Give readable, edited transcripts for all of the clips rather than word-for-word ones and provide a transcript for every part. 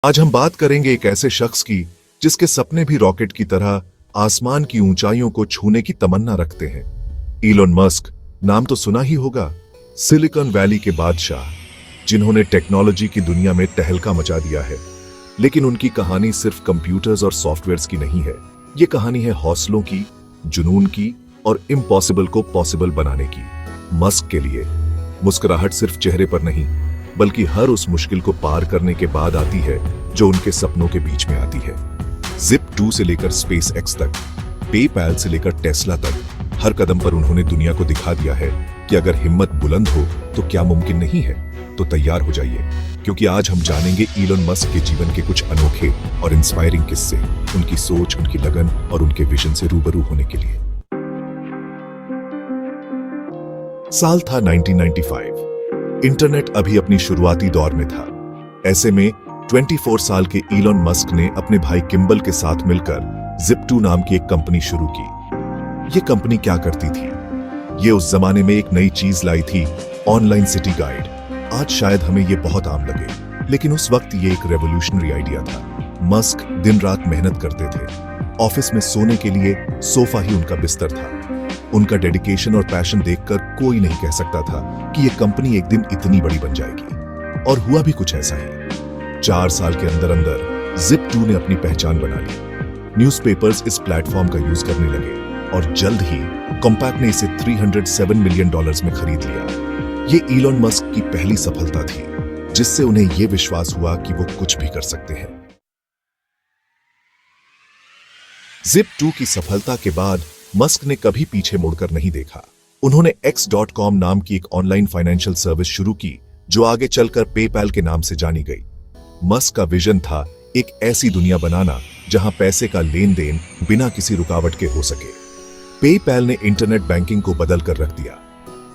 आज हम बात करेंगे एक ऐसे शख्स की जिसके सपने भी रॉकेट की तरह आसमान की ऊंचाइयों को छूने की तमन्ना रखते हैं। इलोन मस्क नाम तो सुना ही होगा, सिलिकॉन वैली के बादशाह, जिन्होंने टेक्नोलॉजी की दुनिया में तहलका मचा दिया है। लेकिन उनकी कहानी सिर्फ कंप्यूटर्स और सॉफ्टवेयर्स की नहीं है। ये कहानी है हौसलों की, जुनून की और इम्पॉसिबल को पॉसिबल बनाने की। मस्क के लिए मुस्कुराहट सिर्फ चेहरे पर नहीं, बल्कि हर उस मुश्किल को पार करने के बाद आती है जो उनके सपनों के बीच में आती है। Zip2 से लेकर SpaceX तक, PayPal से लेकर टेस्ला तक, हर कदम पर उन्होंने दुनिया को दिखा दिया है कि अगर हिम्मत बुलंद हो तो क्या मुमकिन नहीं है। तो तैयार हो जाइए, क्योंकि आज हम जानेंगे इलोन मस्क के जीवन के कुछ अनोखे और इंस्पायरिंग किस्से, उनकी सोच, उनकी लगन और उनके विजन से रूबरू होने के लिए। साल था 1995। इंटरनेट अभी अपनी शुरुआती दौर में था। ऐसे में 24 साल के इलोन मस्क ने अपने भाई किम्बल के साथ मिलकर Zip2 नाम की एक कंपनी शुरू की। ये कंपनी क्या करती थी? ये उस जमाने में एक नई चीज लाई थी, ऑनलाइन सिटी गाइड। आज शायद हमें ये बहुत आम लगे, लेकिन उस वक्त ये एक रेवोल्यूशनरी आइडिया था। मस्क दिन रात मेहनत करते थे। ऑफिस में सोने के लिए सोफा ही उनका बिस्तर था। उनका डेडिकेशन और पैशन देखकर कोई नहीं कह सकता था कि यह कंपनी एक दिन इतनी बड़ी बन जाएगी। और हुआ भी कुछ ऐसा ही। 4 साल के अंदर अंदर Zip2 ने अपनी पहचान बना ली। न्यूज़पेपर्स इस प्लेटफॉर्म का यूज करने लगे और जल्द ही कॉम्पैक्ट ने इसे $307 मिलियन में खरीद लिया। ये इलोन मस्क की पहली सफलता थी, जिससे उन्हें यह विश्वास हुआ कि वो कुछ भी कर सकते हैं। Zip2 की सफलता के बाद मस्क ने कभी पीछे मुड़कर नहीं देखा। उन्होंने X.com नाम की एक ऑनलाइन फाइनेंशियल सर्विस शुरू की, जो आगे चलकर पेपैल के नाम से जानी गई। मस्क का विजन था एक ऐसी दुनिया बनाना जहां पैसे का लेन देन बिना किसी रुकावट के हो सके। पेपैल ने इंटरनेट बैंकिंग को बदल कर रख दिया।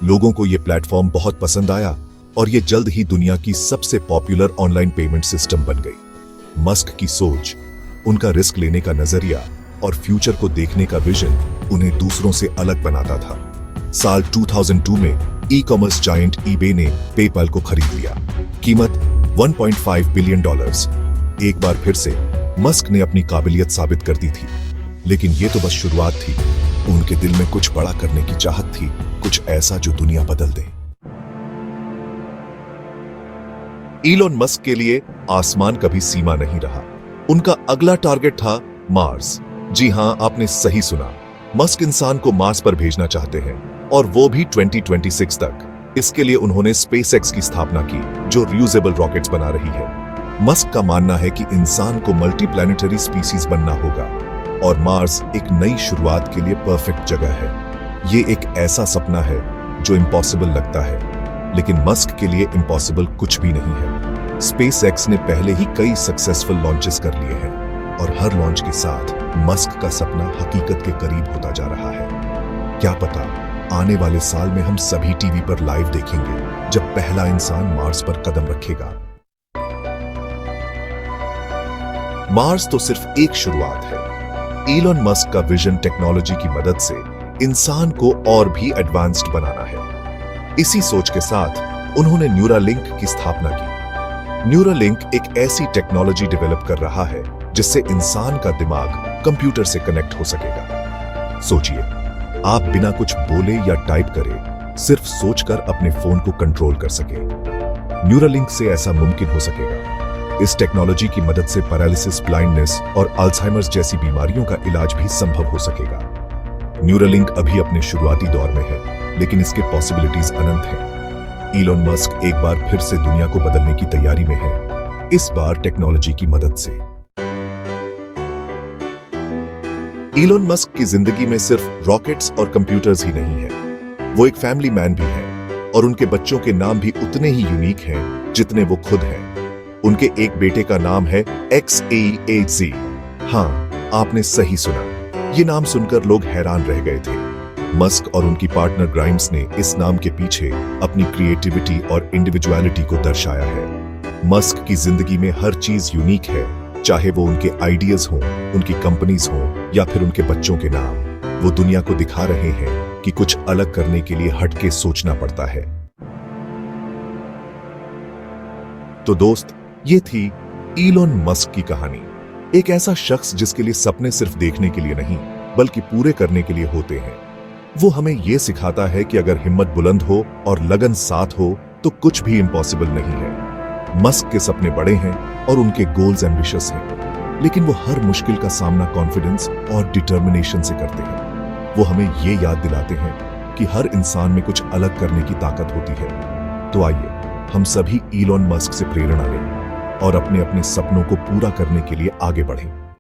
लोगों को यह प्लेटफॉर्म बहुत पसंद आया और यह जल्द ही दुनिया की सबसे पॉपुलर ऑनलाइन पेमेंट सिस्टम बन गई। मस्क की सोच, उनका रिस्क लेने का नजरिया और फ्यूचर को देखने का विजन उन्हें दूसरों से अलग बनाता था। साल 2002 में ई-कॉमर्स जायंट eBay ने पेपैल को खरीद लिया। कीमत $1.5 बिलियन। एक बार फिर से मस्क ने अपनी काबिलियत साबित कर दी थी। लेकिन यह तो बस शुरुआत थी। उनके दिल में कुछ बड़ा करने की चाहत थी, कुछ ऐसा जो दुनिया बदल दे। इलोन मस्क के लिए आसमान कभी सीमा नहीं रहा। उनका अगला टारगेट था मार्स। जी हां, आपने सही सुना। मस्क इंसान को मार्स पर भेजना चाहते हैं, और वो भी 2026 तक। इसके लिए उन्होंने SpaceX की स्थापना की, जो रियूजेबल रॉकेट्स बना रही है। मस्क का मानना है कि इंसान को मल्टीप्लैनेटरी स्पीसीज बनना होगा, और मार्स एक नई शुरुआत के लिए परफेक्ट जगह है। ये एक ऐसा सपना है जो इम्पॉसिबल लगता है, लेकिन मस्क के लिए इम्पॉसिबल कुछ भी नहीं है। SpaceX ने पहले ही कई सक्सेसफुल लॉन्चेस कर लिए हैं, और हर लॉन्च के साथ मस्क का सपना हकीकत के करीब होता जा रहा है। क्या पता आने वाले साल में हम सभी टीवी पर लाइव देखेंगे जब पहला इंसान मार्स पर कदम रखेगा। मार्स तो सिर्फ एक शुरुआत है। इलोन मस्क का विजन टेक्नोलॉजी की मदद से इंसान को और भी एडवांस्ड बनाना है। इसी सोच के साथ उन्होंने न्यूरालिंक की स्थापना की। न्यूरालिंक एक ऐसी टेक्नोलॉजी डेवलप कर रहा है जिससे इंसान का दिमाग कंप्यूटर से कनेक्ट हो सकेगा। सोचिए, आप बिना कुछ बोले या टाइप करे सिर्फ सोचकर अपने फोन को कंट्रोल कर सके। न्यूरालिंक से ऐसा मुमकिन हो सकेगा। इस टेक्नोलॉजी की मदद से पैरालिसिस, ब्लाइंडनेस और अल्जाइमर्स जैसी बीमारियों का इलाज भी संभव हो सकेगा। न्यूरालिंक अभी अपने शुरुआती दौर में है, लेकिन इसके पॉसिबिलिटीज अनंत हैं। इलोन मस्क एक बार फिर से दुनिया को बदलने की तैयारी में है, इस बार टेक्नोलॉजी की मदद से। इलोन मस्क की जिंदगी में सिर्फ रॉकेट्स और कंप्यूटर्स ही नहीं है, वो एक फैमिली मैन भी है, और उनके बच्चों के नाम भी उतने ही यूनिक हैं जितने वो खुद हैं। उनके एक बेटे का नाम है XAAZ। हाँ, आपने सही सुना। ये नाम सुनकर लोग हैरान रह गए थे। मस्क और उनकी पार्टनर ग्राइम्स ने इस नाम के पीछे अपनी क्रिएटिविटी और इंडिविजुअलिटी को दर्शाया है। मस्क की जिंदगी में हर चीज यूनिक है, चाहे वो उनके आइडियाज हों, उनकी कंपनीज हों, या फिर उनके बच्चों के नाम। वो दुनिया को दिखा रहे हैं कि कुछ अलग करने के लिए हटके सोचना पड़ता है। तो दोस्त, ये थी ईलॉन मस्क की कहानी। एक ऐसा शख्स जिसके लिए सपने सिर्फ देखने के लिए नहीं बल्कि पूरे करने के लिए होते हैं। वो हमें यह सिखाता है कि अगर हिम्मत बुलंद हो और लगन साथ हो तो कुछ भी इम्पॉसिबल नहीं है। मस्क के सपने बड़े हैं और उनके गोल्स एम्बिशियस हैं, लेकिन वो हर मुश्किल का सामना कॉन्फिडेंस और डिटर्मिनेशन से करते हैं। वो हमें ये याद दिलाते हैं कि हर इंसान में कुछ अलग करने की ताकत होती है। तो आइए हम सभी ईलॉन मस्क से प्रेरणा लें और अपने अपने सपनों को पूरा करने के लिए आगे बढ़ें।